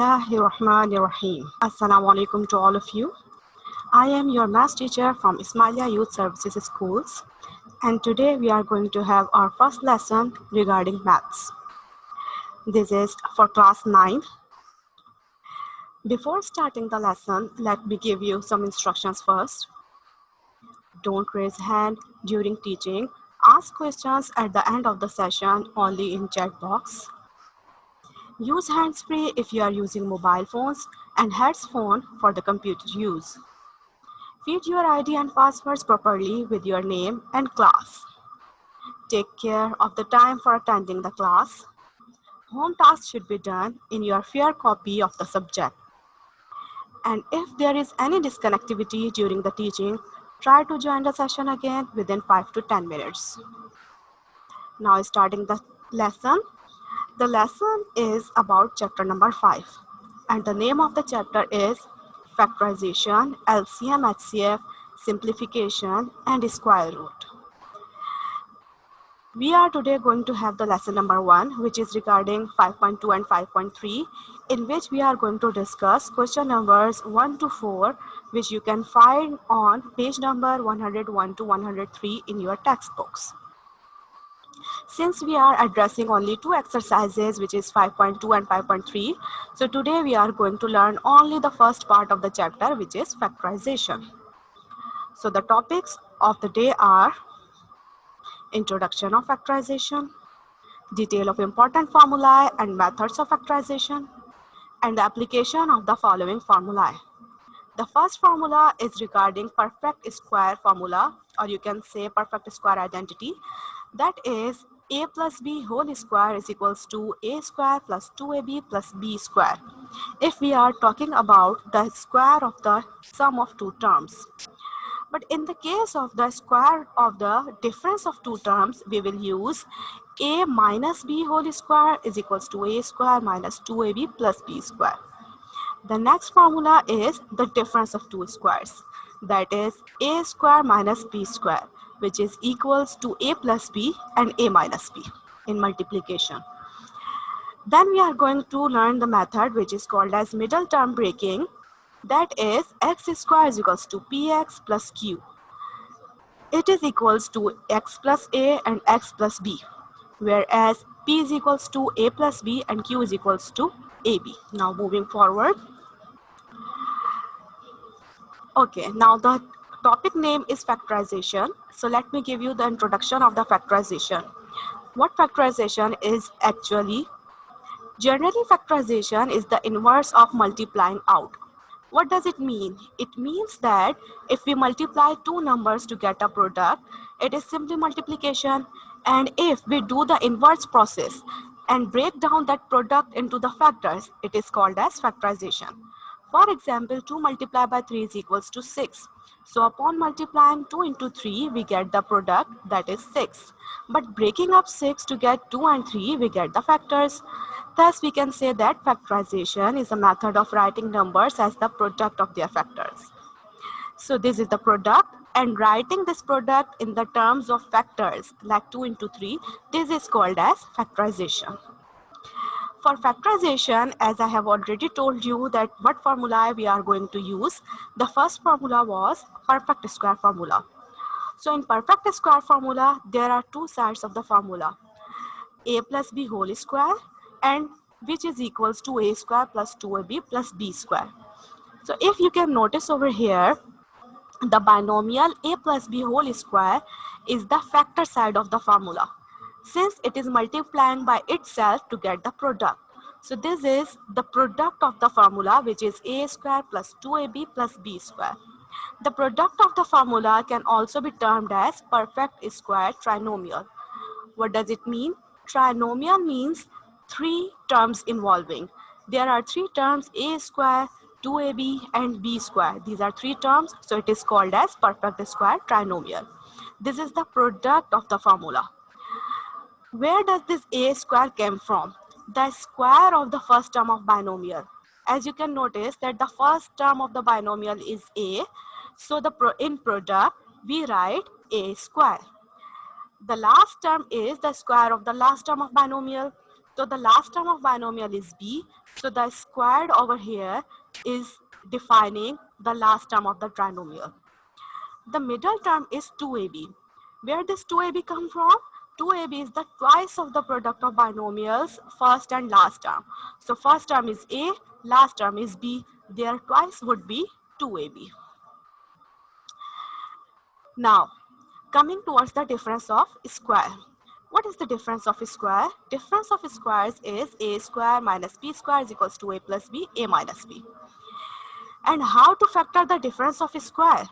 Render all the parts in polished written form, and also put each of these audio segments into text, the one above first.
Bismillahirrahmanirrahim. Assalamu alaikum to all of you. I am your math teacher from Ismailia Youth Services Schools, and today we are going to have our first lesson regarding maths. This is for class 9. Before starting the lesson, let me give you some instructions first. Don't raise hand during teaching. Ask questions at the end of the session only in chat box. Use hands-free if you are using mobile phones and headphones for the computer use. Feed your ID and passwords properly with your name and class. Take care of the time for attending the class. Home tasks should be done in your fair copy of the subject. And if there is any disconnectivity during the teaching, try to join the session again within 5 to 10 minutes. Now starting the lesson. The lesson is about chapter number 5, and the name of the chapter is Factorization, LCM, HCF, Simplification, and Square Root. We are today going to have the lesson number 1, which is regarding 5.2 and 5.3, in which we are going to discuss question numbers 1 to 4, which you can find on page number 101 to 103 in your textbooks. Since we are addressing only two exercises, which is 5.2 and 5.3, so today we are going to learn only the first part of the chapter, which is factorization. So the topics of the day are introduction of factorization, detail of important formulae and methods of factorization, and the application of the following formulae. The first formula is regarding perfect square formula, or you can say perfect square identity. That is a plus b whole square is equals to a square plus 2ab plus b square. If we are talking about the square of the sum of two terms. But in the case of the square of the difference of two terms, we will use a minus b whole square is equals to a square minus 2ab plus b square. The next formula is the difference of two squares. That is a square minus b square, which is equals to a plus b and a minus b in multiplication. Then we are going to learn the method which is called as middle term breaking. That is x square is equals to px plus q. It is equals to x plus a and x plus b, whereas p is equals to a plus b and q is equals to ab. Now moving forward. Okay, now the topic name is factorization. So let me give you the introduction of the factorization. What factorization is actually? Generally, factorization is the inverse of multiplying out. What does it mean? It means that if we multiply two numbers to get a product, it is simply multiplication. And if we do the inverse process and break down that product into the factors, it is called as factorization. For example, 2 multiplied by 3 is equals to 6. So upon multiplying 2 into 3, we get the product, that is 6. But breaking up 6 to get 2 and 3, we get the factors. Thus, we can say that factorization is a method of writing numbers as the product of their factors. So this is the product, and writing this product in the terms of factors like 2 into 3, this is called as factorization. For factorization, as I have already told you that what formula we are going to use, the first formula was perfect square formula. So in perfect square formula, there are two sides of the formula, a plus b whole square, and which is equals to a square plus 2ab plus b square. So if you can notice over here, the binomial a plus b whole square is the factor side of the formula, since it is multiplying by itself to get the product. So this is the product of the formula, which is a square plus 2ab plus b square. The product of the formula can also be termed as perfect square trinomial. What does it mean? Trinomial means three terms involving. There are three terms, a square, 2ab and b square. These are three terms, so it is called as perfect square trinomial. This is the product of the formula. Where does this a square came from? The square of the first term of binomial. As you can notice that the first term of the binomial is a, so in product we write a square. The last term is the square of the last term of binomial. So the last term of binomial is b. So the squared over here is defining the last term of the trinomial. The middle term is 2ab. Where does 2ab come from? 2ab is the twice of the product of binomials first and last term. So first term is a, last term is b. Their twice would be 2ab. Now, coming towards the difference of square. What is the difference of square? Difference of squares is a square minus b square is equals to a plus b, a minus b. And how to factor the difference of square?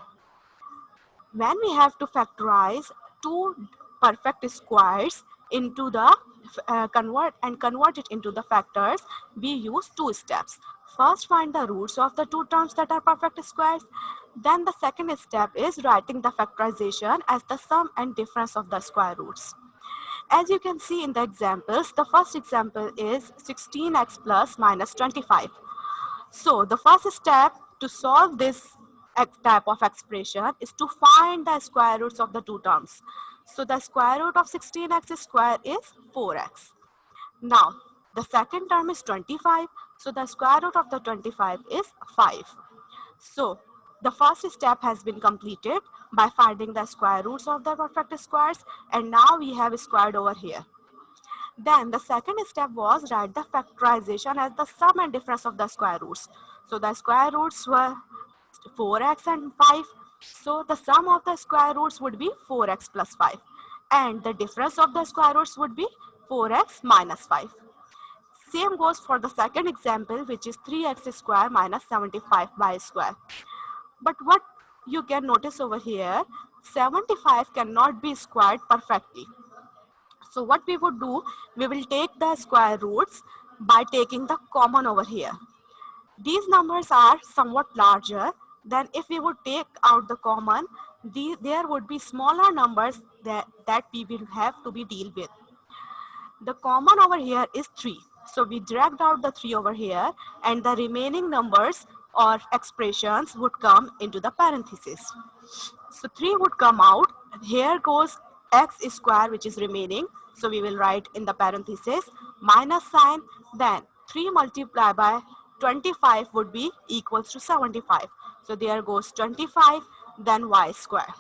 When we have to factorize two perfect squares into the convert it into the factors, we use two steps. First, find the roots of the two terms that are perfect squares. Then the second step is writing the factorization as the sum and difference of the square roots. As you can see in the examples, the first example is 16x plus minus 25. So the first step to solve this type of expression is to find the square roots of the two terms. So the square root of 16x square is 4x. Now the second term is 25. So the square root of the 25 is 5. So the first step has been completed by finding the square roots of the perfect squares, and now we have squared over here. Then the second step was write the factorization as the sum and difference of the square roots. So the square roots were 4x and 5. So the sum of the square roots would be 4x plus 5. And the difference of the square roots would be 4x minus 5. Same goes for the second example, which is 3x square minus 75 y square. But what you can notice over here, 75 cannot be squared perfectly. So what we would do, we will take the square roots by taking the common over here. These numbers are somewhat larger than if we would take out the common, there would be smaller numbers that we will have to be deal with. The common over here is 3. So we dragged out the 3 over here, and the remaining numbers or expressions would come into the parenthesis. So 3 would come out. Here goes x square, which is remaining. So we will write in the parenthesis minus sign. Then 3 multiplied by 25 would be equals to 75. So there goes 25, then y square.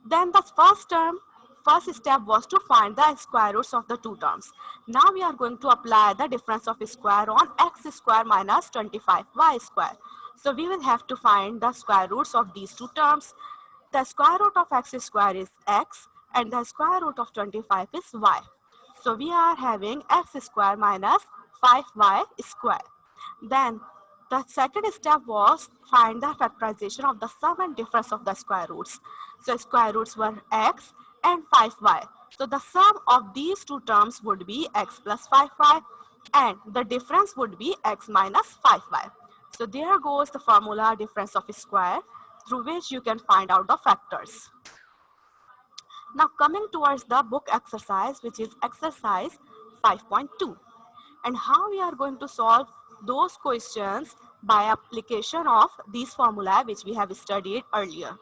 Then the first step was to find the square roots of the two terms. Now we are going to apply the difference of square on x square minus 25y square. So we will have to find the square roots of these two terms. The square root of x square is x and the square root of 25 is y. So we are having x square minus 5y square. Then the second step was find the factorization of the sum and difference of the square roots. So square roots were x and 5y. So the sum of these two terms would be x plus 5y and the difference would be x minus 5y. So there goes the formula difference of square through which you can find out the factors. Now coming towards the book exercise, which is exercise 5.2, and how we are going to solve those questions by application of these formula which we have studied earlier.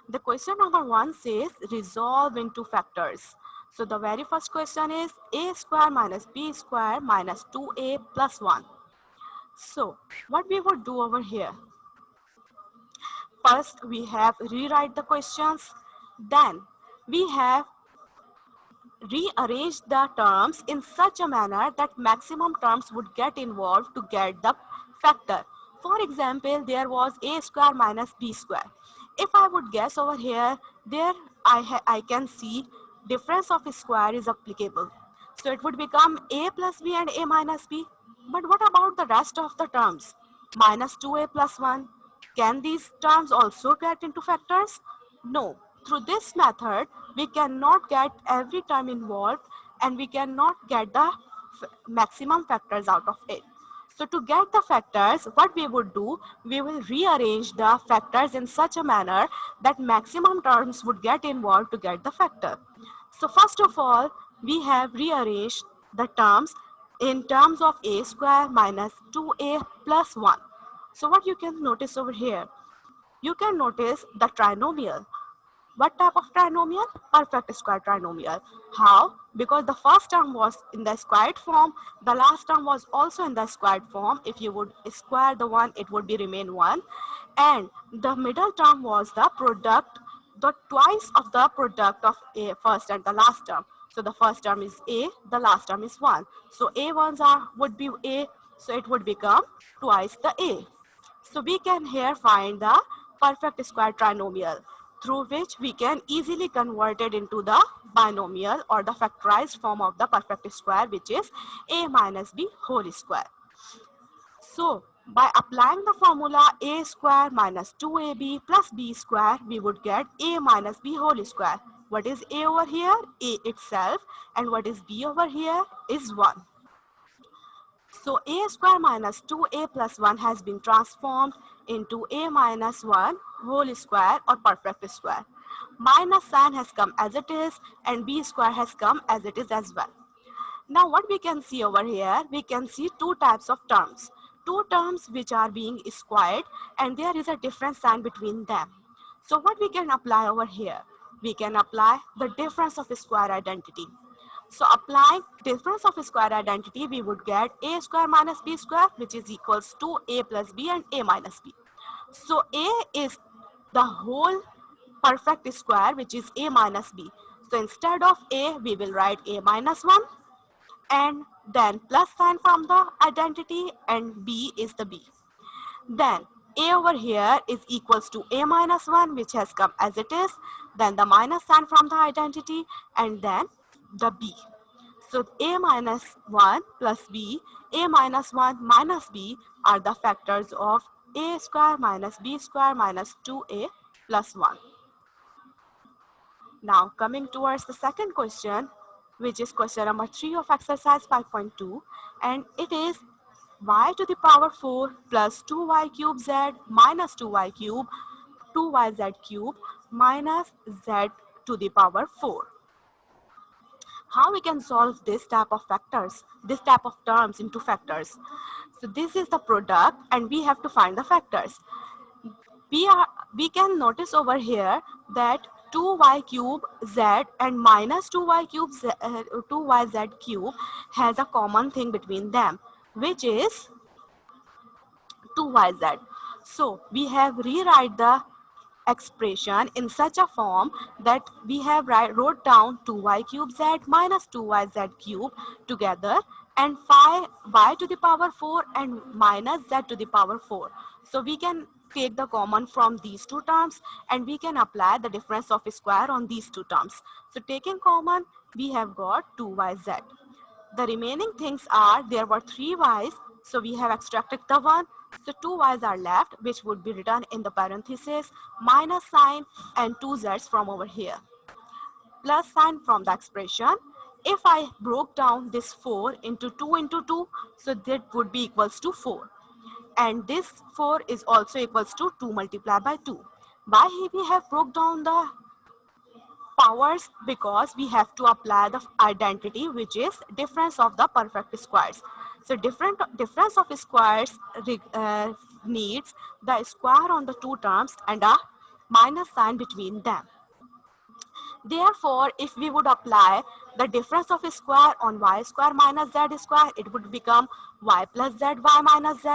The question number 1 says resolve into factors. So the very first question is a square minus b square minus 2a plus 1. So what we would do over here, first we have rewrite the questions, then we have rearrange the terms in such a manner that maximum terms would get involved to get the factor. For example, there was a square minus b square. If I would guess over here, there I can see difference of square is applicable. So it would become a plus b and a minus b. But what about the rest of the terms? Minus 2a plus 1. Can these terms also get into factors? No. Through this method, we cannot get every term involved and we cannot get the maximum factors out of it. So to get the factors, what we would do, we will rearrange the factors in such a manner that maximum terms would get involved to get the factor. So first of all, we have rearranged the terms in terms of a square minus 2a plus 1. So what you can notice over here, you can notice the trinomial. What type of trinomial? Perfect square trinomial. How? because the first term was in the squared form, the last term was also in the squared form. If you would square the one, it would be remain 1. And the middle term was the product, the twice of the product of a first and the last term. So the first term is a, the last term is 1. So a ones are would be a, so it would become twice the a. So we can here find the perfect square trinomial, through which we can easily convert it into the binomial or the factorized form of the perfect square, which is a minus b whole square. So by applying the formula a square minus 2ab plus b square, we would get a minus b whole square. What is a over here? A itself. And what is b over here is 1. So a square minus 2a plus 1 has been transformed into a minus 1 whole square or perfect square. Minus sign has come as it is and b square has come as it is as well. Now what we can see over here, we can see two types of terms. Two terms which are being squared and there is a different sign between them. So what we can apply over here? We can apply the difference of square identity. So applying difference of square identity, we would get a square minus b square, which is equals to a plus b and a minus b. So a is the whole perfect square, which is a minus b. So instead of a, we will write a minus 1 and then plus sign from the identity and b is the b. Then a over here is equals to a minus 1, which has come as it is, then the minus sign from the identity and then the b. So a minus 1 plus b, a minus 1 minus b are the factors of a square minus b square minus 2a plus 1. Now coming towards the second question, which is question number 3 of exercise 5.2, and it is y to the power 4 plus 2y cube z minus 2y cube 2yz cube minus z to the power 4. How we can solve this type of factors, this type of terms into factors? So this is the product and we have to find the factors. We can notice over here that 2y cube z and minus 2y cube z, 2yz cube has a common thing between them, which is 2yz. So we have rewrite the expression in such a form that we have wrote down 2y cube z minus 2yz cube together and 5y to the power 4 and minus z to the power 4. So we can take the common from these two terms and we can apply the difference of square on these two terms. So taking common, we have got 2yz. The remaining things are, there were 3 y's, so we have extracted the 1. So 2 y's are left, which would be written in the parenthesis, minus sign and 2 z's from over here. Plus sign from the expression. If I broke down this 4 into 2, so that would be equals to 4. And this 4 is also equals to 2 multiplied by 2. Why we have broke down the powers? Because we have to apply the identity, which is difference of the perfect squares. So difference of squares needs the square on the two terms and a minus sign between them. Therefore, if we would apply the difference of square on y square minus z square, it would become y plus z y minus z.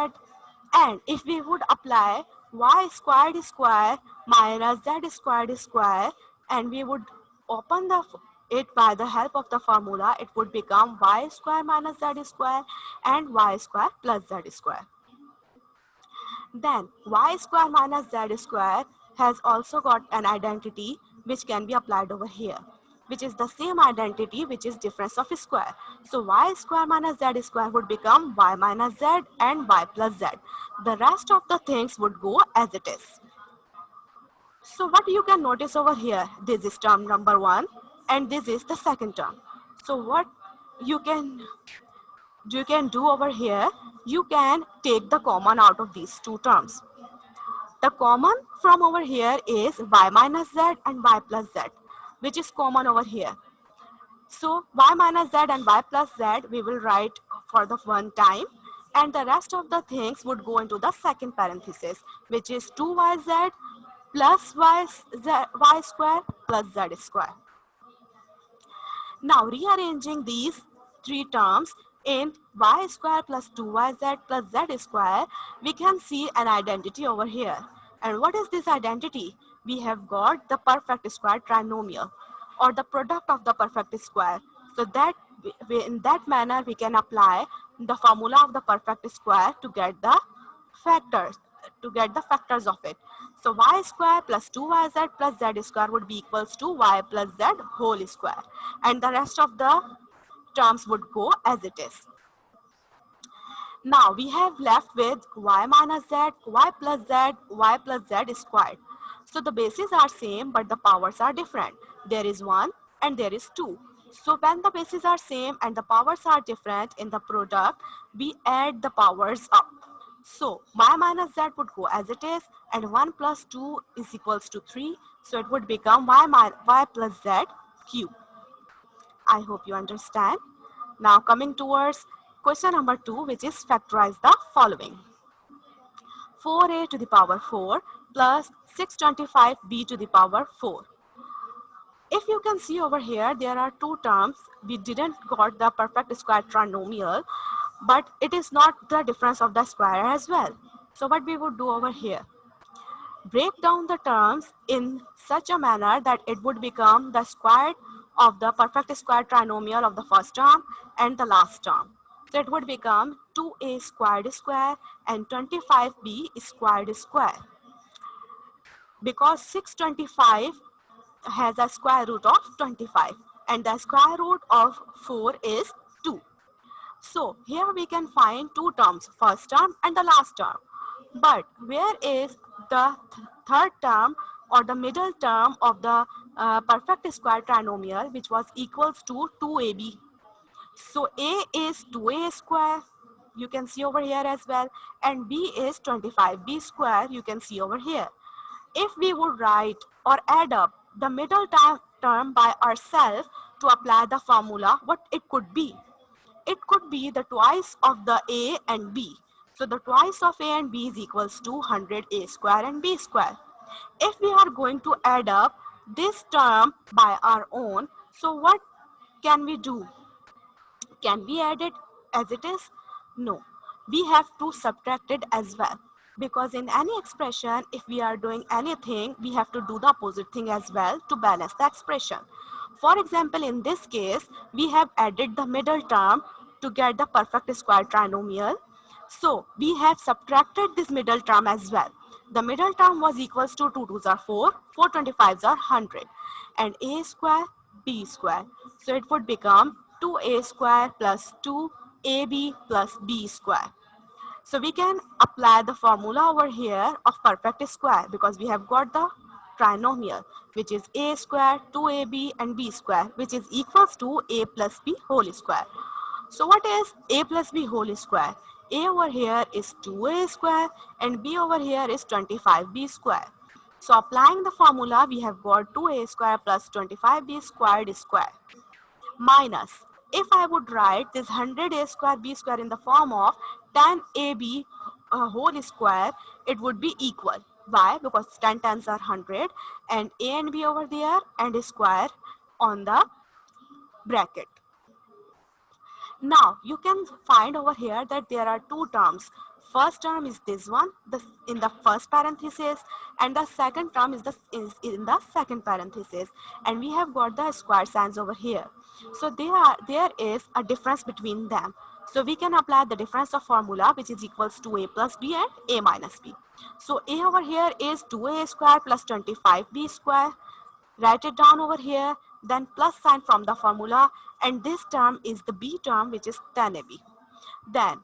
And if we would apply y squared square minus z squared square and we would open it by the help of the formula, it would become y square minus z square and y square plus z square. Then y square minus z square has also got an identity which can be applied over here, which is the same identity, which is difference of square. So y square minus z square would become y minus z and y plus z. The rest of the things would go as it is. So what you can notice over here, this is term number 1 and this is the second term. So what you can do over here, you can take the common out of these two terms. The common from over here is y minus z and y plus z, which is common over here. So y minus z and y plus z we will write for the one time, and the rest of the things would go into the second parenthesis, which is 2yz plus y square plus z square. Now rearranging these three terms in y square plus 2yz plus z square, we can see an identity over here. And what is this identity? We have got the perfect square trinomial or the product of the perfect square. So that in that manner we can apply the formula of the perfect square to get the factors of it. So y square plus 2yz plus z square would be equals to y plus z whole square, and the rest of the terms would go as it is. Now we have left with y minus z, y plus z, y plus z squared. So the bases are same but the powers are different. There is 1 and there is 2. So when the bases are same and the powers are different in the product, we add the powers up. So y minus z would go as it is, and 1 plus 2 is equals to 3. So it would become y plus z cube. I hope you understand. Now coming towards question number 2, which is factorize the following. 4a to the power 4 plus 625b to the power 4. If you can see over here, there are two terms. We didn't got the perfect square trinomial, but it is not the difference of the square as well. So what we would do over here? Break down the terms in such a manner that it would become the square of the perfect square trinomial of the first term and the last term. So it would become 2a squared square and 25b squared square, because 625 has a square root of 25 and the square root of 4 is 2. So here we can find two terms, first term and the last term. But where is the third term or the middle term of the perfect square trinomial, which was equals to 2ab? So a is 2a square, you can see over here as well, and b is 25b square, you can see over here. If we would write or add up the middle term by ourselves to apply the formula, what it could be? It could be the twice of the a and b. So the twice of a and b is equals to 100a square and b square. If we are going to add up this term by our own, so what can we do? Can we add it as it is? No. We have to subtract it as well. Because in any expression, if we are doing anything, we have to do the opposite thing as well to balance the expression. For example, in this case, we have added the middle term to get the perfect square trinomial. So we have subtracted this middle term as well. The middle term was equals to 2 2s are 4, 4 25s are 100, and a square, b square. So it would become 2a square plus 2ab plus b square. So we can apply the formula over here of perfect square because we have got the trinomial, which is a square, 2ab and b square, which is equals to a plus b whole square. So what is a plus b whole square? A over here is 2a square and b over here is 25b square. So applying the formula, we have got 2a square plus 25b squared square minus, if I would write this 100a square b square in the form of 10ab whole square, it would be equal. Why? Because 10 tens are 100 and a and b over there and a square on the bracket. Now you can find over here that there are two terms. First term is this one, in the first parenthesis, and the second term is in the second parenthesis, and we have got the square signs over here. So there is a difference between them. So we can apply the difference of formula, which is equals to a plus b and a minus b. So a over here is 2a square plus 25b square. Write it down over here, then plus sign from the formula, and this term is the b term, which is 10ab. Then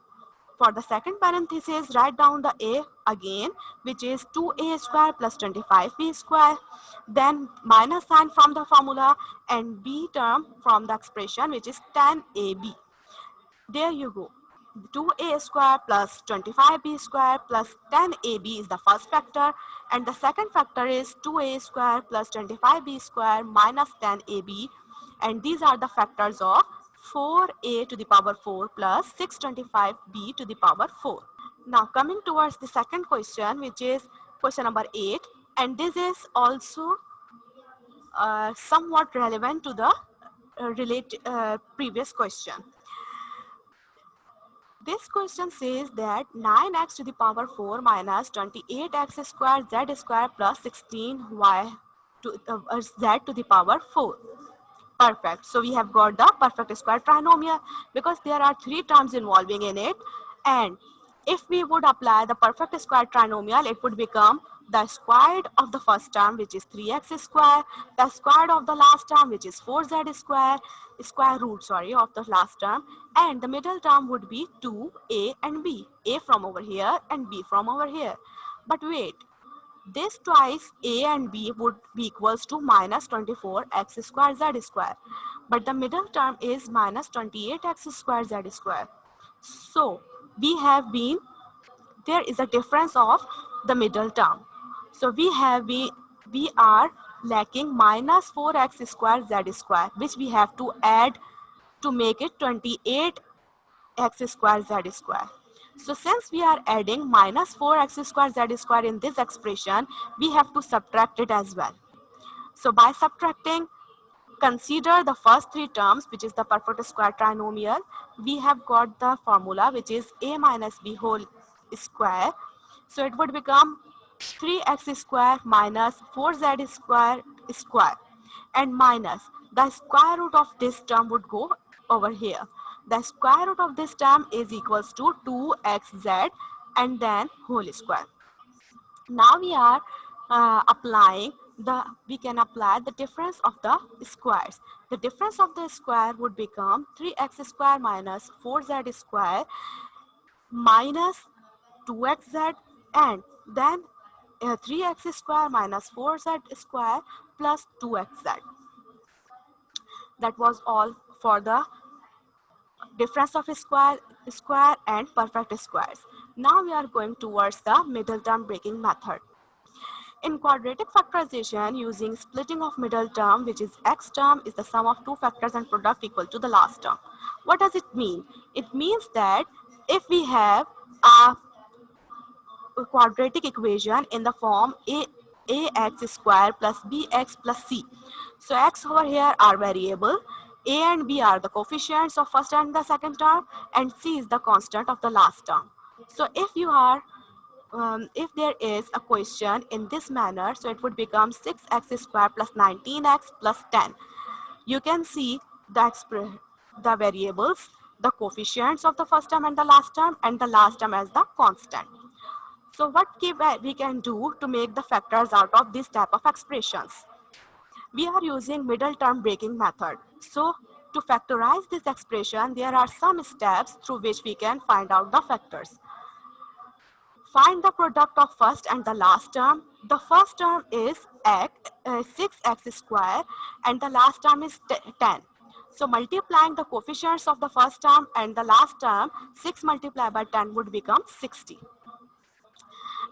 for the second parenthesis, write down the a again, which is 2a square plus 25b square, then minus sign from the formula and b term from the expression, which is 10ab. There you go. 2a square plus 25b square plus 10ab is the first factor, and the second factor is 2a square plus 25b square minus 10ab, and these are the factors of 4a to the power 4 plus 625b to the power 4. Now coming towards the second question, which is question number 8, and this is also somewhat relevant to the relate previous question. This question says that 9x to the power 4 minus 28x square z square plus 16y to z to the power 4. Perfect. So we have got the perfect square trinomial because there are three terms involving in it. And if we would apply the perfect square trinomial, it would become the square root of the first term, which is 3x square, the square root of the last term, which is 4z square root, sorry, of the last term, and the middle term would be 2a and b, a from over here and b from over here. But wait, this twice a and b would be equals to minus 24x square z square. But the middle term is minus 28x square z square. So there is a difference of the middle term. So we are lacking minus 4x square z square, which we have to add to make it 28 x square z square. So since we are adding minus 4x square z square in this expression, we have to subtract it as well. So by subtracting, consider the first three terms, which is the perfect square trinomial. We have got the formula, which is a minus b whole square. So it would become 3x square minus 4z square square, and minus the square root of this term would go over here. The square root of this term is equals to 2xz and then whole square. Now we are we can apply the difference of the squares. The difference of the square would become 3x square minus 4z square minus 2xz, and then 3x square minus 4z square plus 2xz. That was all for the difference of square and perfect squares. Now we are going towards the middle term breaking method. In quadratic factorization, using splitting of middle term, which is x term is the sum of two factors and product equal to the last term. What does it mean? It means that if we have a quadratic equation in the form ax square plus bx plus c. So x over here are variable, a and b are the coefficients of first and the second term, and c is the constant of the last term. So if there is a question in this manner, so it would become 6x square plus 19x plus 10. You can see the variables, the coefficients of the first term and the last term as the constant. So what we can do to make the factors out of this type of expressions? We are using middle term breaking method. So to factorize this expression, there are some steps through which we can find out the factors. Find the product of first and the last term. The first term is 6x square and the last term is 10. So multiplying the coefficients of the first term and the last term, 6 multiplied by 10 would become 60.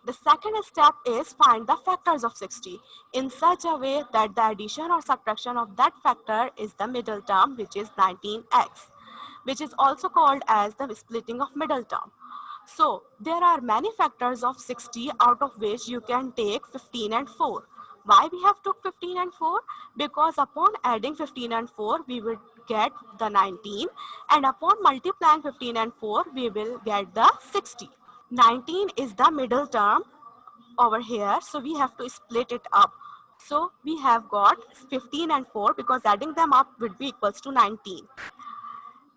The second step is find the factors of 60 in such a way that the addition or subtraction of that factor is the middle term, which is 19x, which is also called as the splitting of middle term. So there are many factors of 60, out of which you can take 15 and 4. Why we have took 15 and 4? Because upon adding 15 and 4, we will get the 19, and upon multiplying 15 and 4, we will get the 60. 19 is the middle term over here, so we have to split it up. So we have got 15 and 4 because adding them up would be equals to 19.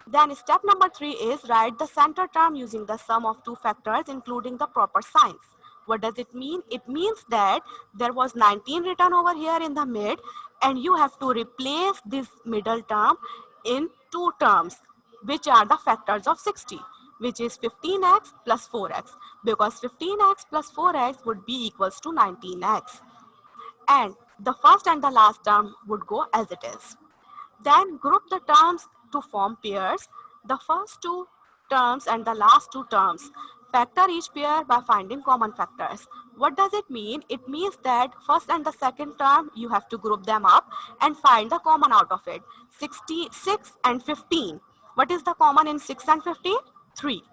Then step number 3 is write the center term using the sum of two factors including the proper signs. What does it mean? It means that there was 19 written over here in the mid, and you have to replace this middle term in two terms, which are the factors of 60, which is 15x plus 4x, because 15x plus 4x would be equals to 19x. And the first and the last term would go as it is. Then group the terms to form pairs, the first two terms and the last two terms. Factor each pair by finding common factors. What does it mean? It means that first and the second term, you have to group them up and find the common out of it. 66 and 15. What is the common in 6 and 15? 3.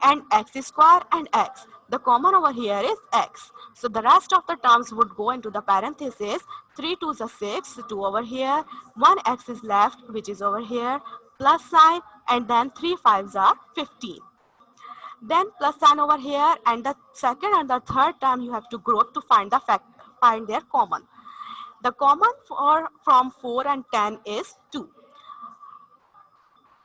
and x square and x. The common over here is x. So the rest of the terms would go into the parenthesis. 3 2s are 6, 2 over here. 1x is left, which is over here, plus sign, and then 3 5s are 15. Then plus sign over here, and the second and the third term you have to group to find the find their common. The common for from 4 and 10 is 2.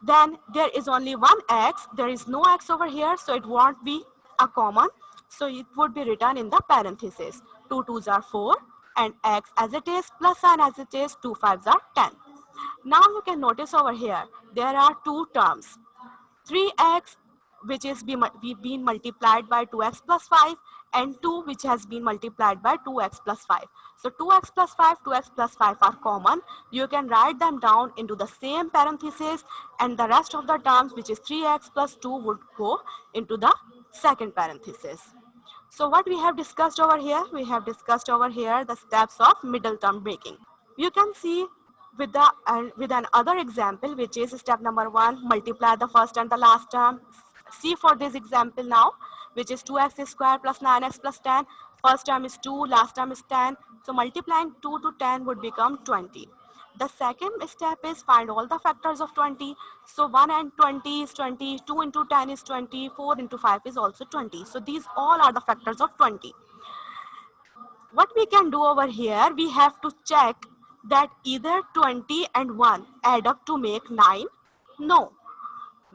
Then there is only one x, there is no x over here, so it won't be a common, so it would be written in the parenthesis. 2 2s are 4 and x as it is, plus sign as it is, 2 5s are 10. Now you can notice over here there are two terms, 3x which is been multiplied by 2x plus 5, and 2 which has been multiplied by 2x plus 5. So 2x plus 5, 2x plus 5 are common. You can write them down into the same parenthesis, and the rest of the terms, which is 3x plus 2, would go into the second parenthesis. So what we have discussed over here? We have discussed over here the steps of middle term breaking. You can see with the with an other example, which is step number 1, multiply the first and the last term. See for this example now, which is 2x square plus 9x plus 10. First term is 2, last term is 10. So multiplying 2 to 10 would become 20. The second step is find all the factors of 20. So 1 and 20 is 20, 2 into 10 is 20, 4 into 5 is also 20. So these all are the factors of 20. What we can do over here, we have to check that either 20 and 1 add up to make 9. No.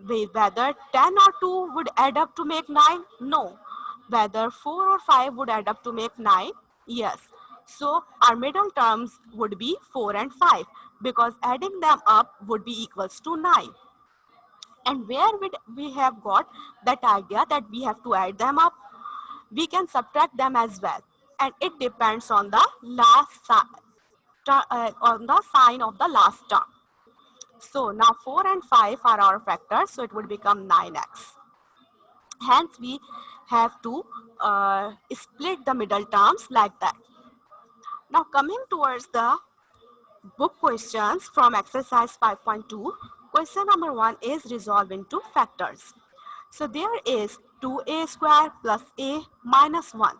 Whether 10 or 2 would add up to make 9. No. Whether 4 or 5 would add up to make 9. Yes. So our middle terms would be 4 and 5, because adding them up would be equals to 9. And where would we have got that idea that we have to add them up? We can subtract them as well, and it depends on the on the sign of the last term. So now 4 and 5 are our factors, so it would become 9x. Hence we have to split the middle terms like that. Now coming towards the book questions from exercise 5.2, question number 1 is resolve into factors. So there is 2a square plus a minus 1.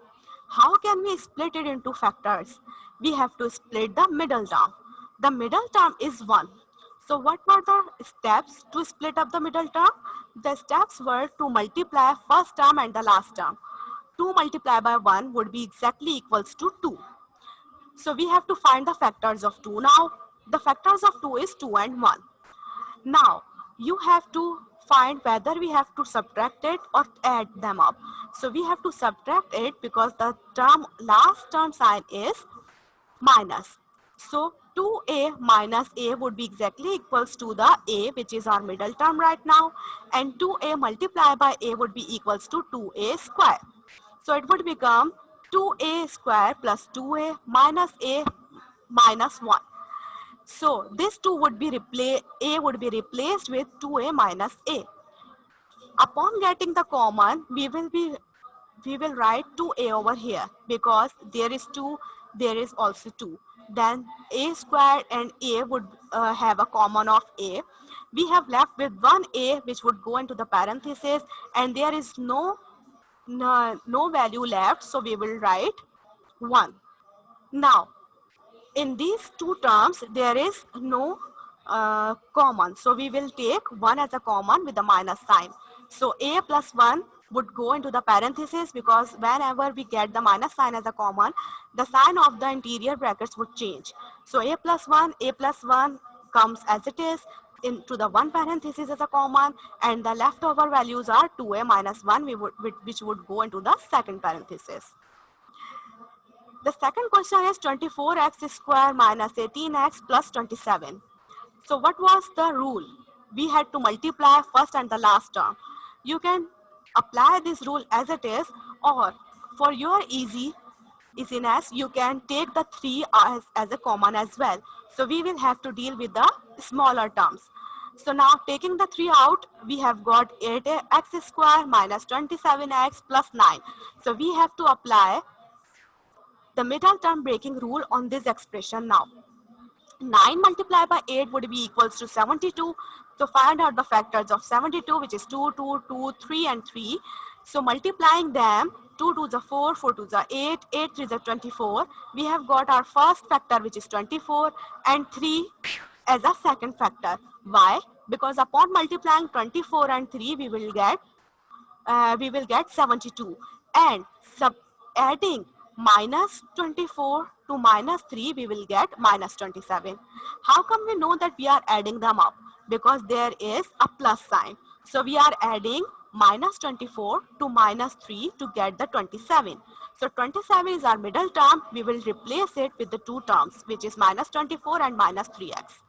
How can we split it into factors? We have to split the middle term. The middle term is 1. So what were the steps to split up the middle term? The steps were to multiply first term and the last term. 2 multiplied by 1 would be exactly equals to 2. So we have to find the factors of 2 now. The factors of 2 is 2 and 1. Now, you have to find whether we have to subtract it or add them up. So we have to subtract it because the last term sign is minus. So 2a minus a would be exactly equals to the a, which is our middle term right now, and 2a multiplied by a would be equals to 2a square. So it would become 2a square plus 2a minus a minus 1. So this 2 would be a would be replaced with 2a minus a. Upon getting the common, we will write 2a over here, because there is 2, there is also 2. Then a squared and a would have a common of a. We have left with 1a, which would go into the parenthesis, and there is no value left, so we will write 1. Now in these two terms there is no common, so we will take 1 as a common with the minus sign. So a plus 1 would go into the parenthesis, because whenever we get the minus sign as a common, the sign of the interior brackets would change. So a plus 1 comes as it is into the one parenthesis as a common, and the leftover values are 2a minus 1, which would go into the second parenthesis. The second question is 24x square minus 18x plus 27. So what was the rule? We had to multiply first and the last term. You can apply this rule as it is, or for your easiness, you can take the 3 as a common as well. So we will have to deal with the smaller terms. So now taking the 3 out, we have got 8x square minus 27x plus 9. So we have to apply the middle term breaking rule on this expression now. 9 multiplied by 8 would be equals to 72. So find out the factors of 72, which is 2, 2, 2, 3 and 3. So multiplying them, 2 2 is 4, 4 2 is 8, 8 3 is 24. We have got our first factor, which is 24, and 3 as a second factor. Why? Because upon multiplying 24 and 3, we will get 72, and adding minus 24 to minus 3, we will get minus 27. How come we know that we are adding them up? Because there is a plus sign. So we are adding minus 24 to minus 3 to get the 27. So 27 is our middle term. We will replace it with the two terms, which is minus 24 and minus 3x.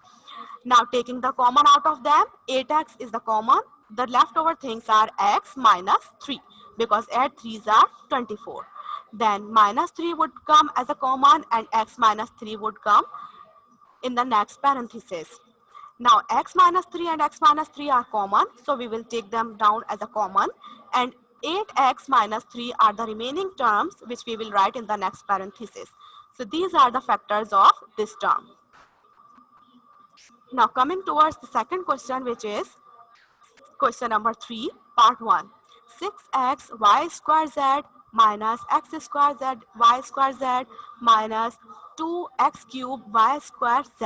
Now taking the common out of them, 8x is the common. The leftover things are x minus 3, because add 3's are 24. Then minus 3 would come as a common, and x minus 3 would come in the next parenthesis. Now x minus 3 and x minus 3 are common, so we will take them down as a common, and 8x minus 3 are the remaining terms, which we will write in the next parenthesis. So these are the factors of this term. Now coming towards the second question, which is question number 3, part 1. 6x y square z minus x square z y square z minus 2x cube y square z.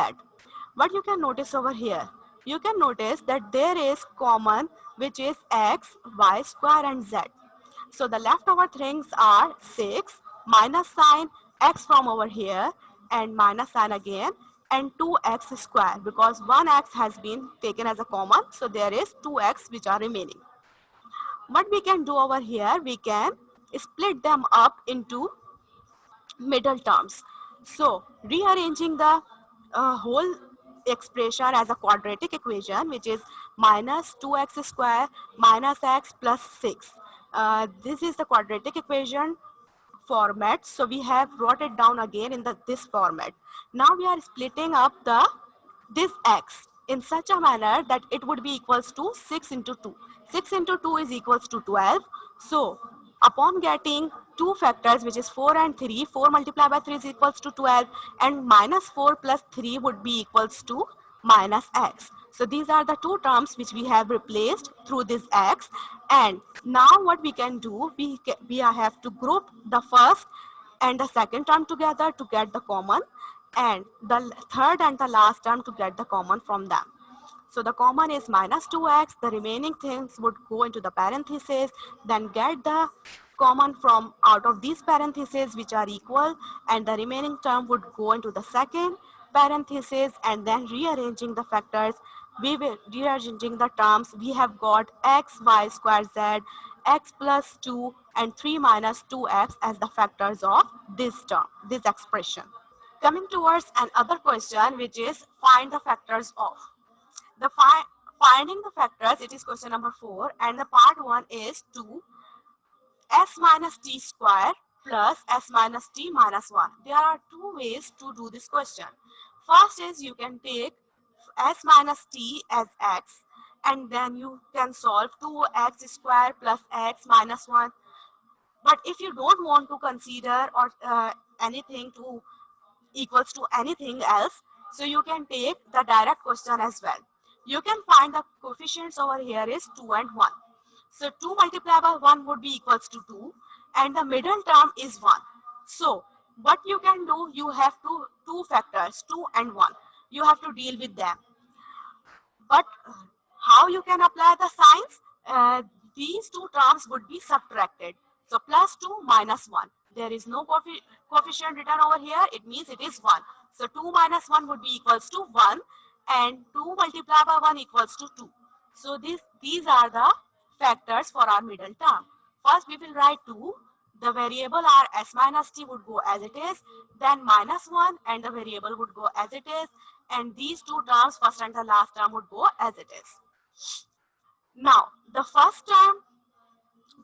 What you can notice over here? You can notice that there is common, which is x, y square and z. So the leftover things are 6 minus sign x from over here and minus sign again, and 2x square, because 1x has been taken as a common, so there is 2x which are remaining. What we can do over here, we can split them up into middle terms. So rearranging the whole expression as a quadratic equation, which is minus 2x square minus x plus 6. This is the quadratic equation format, so we have wrote it down again in this format. Now we are splitting up this x in such a manner that it would be equals to 6 into 2. 6 into 2 is equals to 12. So upon getting two factors, which is 4 and 3, 4 multiplied by 3 is equals to 12, and minus 4 plus 3 would be equals to minus x. So these are the two terms which we have replaced through this x. And now what we can do, we have to group the first and the second term together to get the common, and the third and the last term to get the common from them. So the common is minus 2x, the remaining things would go into the parentheses, then get the common from out of these parentheses, which are equal, and the remaining term would go into the second parentheses, and then rearranging the factors, we will rearranging the terms, we have got x y square z, x plus 2 and 3 minus 2x as the factors of this term, this expression. Coming towards another question, which is find the factors of. The finding the factors, it is question number 4, and the part 1 is 2s minus t square plus s minus t minus 1. There are two ways to do this question. First is you can take s minus t as x, and then you can solve 2x square plus x minus 1. But if you don't want to consider or anything to equals to anything else, so you can take the direct question as well. You can find the coefficients over here is 2 and 1. So 2 multiplied by 1 would be equals to 2, and the middle term is 1. So what you can do, you have two factors, 2 and 1. You have to deal with them. But how you can apply the signs? These two terms would be subtracted. So plus 2 minus 1. There is no coefficient written over here. It means it is 1. So 2 minus 1 would be equals to 1, and 2 multiplied by 1 equals to 2. So these are the factors for our middle term. First we will write 2. The variable are s minus t would go as it is, then minus 1, and the variable would go as it is, and these two terms, first and the last term, would go as it is. Now the first term,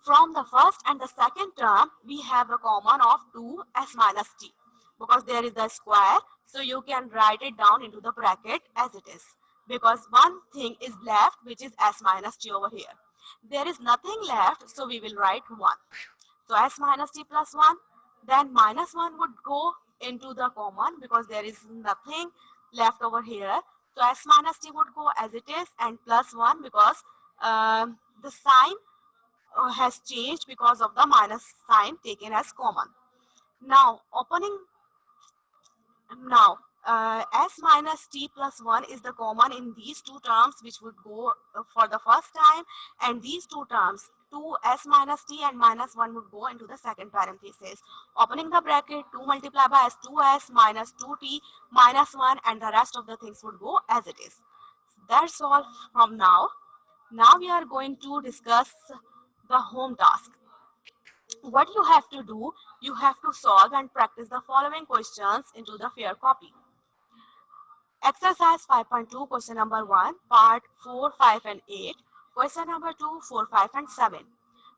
from the first and the second term, we have a common of 2s minus t, because there is a square, so you can write it down into the bracket as it is, because one thing is left, which is s minus t over here. There is nothing left, so we will write 1. So s minus t plus 1, then minus 1 would go into the common because there is nothing left over here. So s minus t would go as it is, and plus 1 because the sign has changed because of the minus sign taken as common. Now opening now, s minus t plus 1 is the common in these two terms which would go for the first time, and these two terms 2s minus t and minus 1 would go into the second parenthesis. Opening the bracket, 2 multiplied by s 2s minus 2t minus 1, and the rest of the things would go as it is. That's all from now. Now we are going to discuss the home task. What you have to do, you have to solve and practice the following questions into the fair copy. Exercise 5.2, question number 1, part 4, 5 and 8, question number 2, 4, 5 and 7.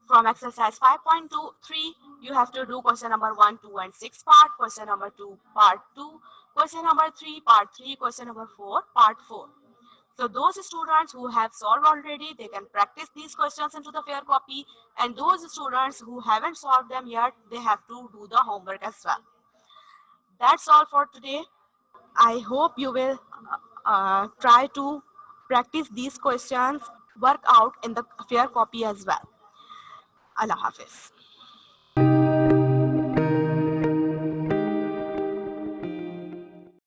From exercise 5.23, you have to do question number 1, 2 and 6 part, question number 2, part 2, question number 3, part 3, question number 4, part 4. So those students who have solved already, they can practice these questions into the fair copy, and those students who haven't solved them yet, they have to do the homework as well. That's all for today. I hope you will try to practice these questions, work out in the fair copy as well. Allah Hafiz.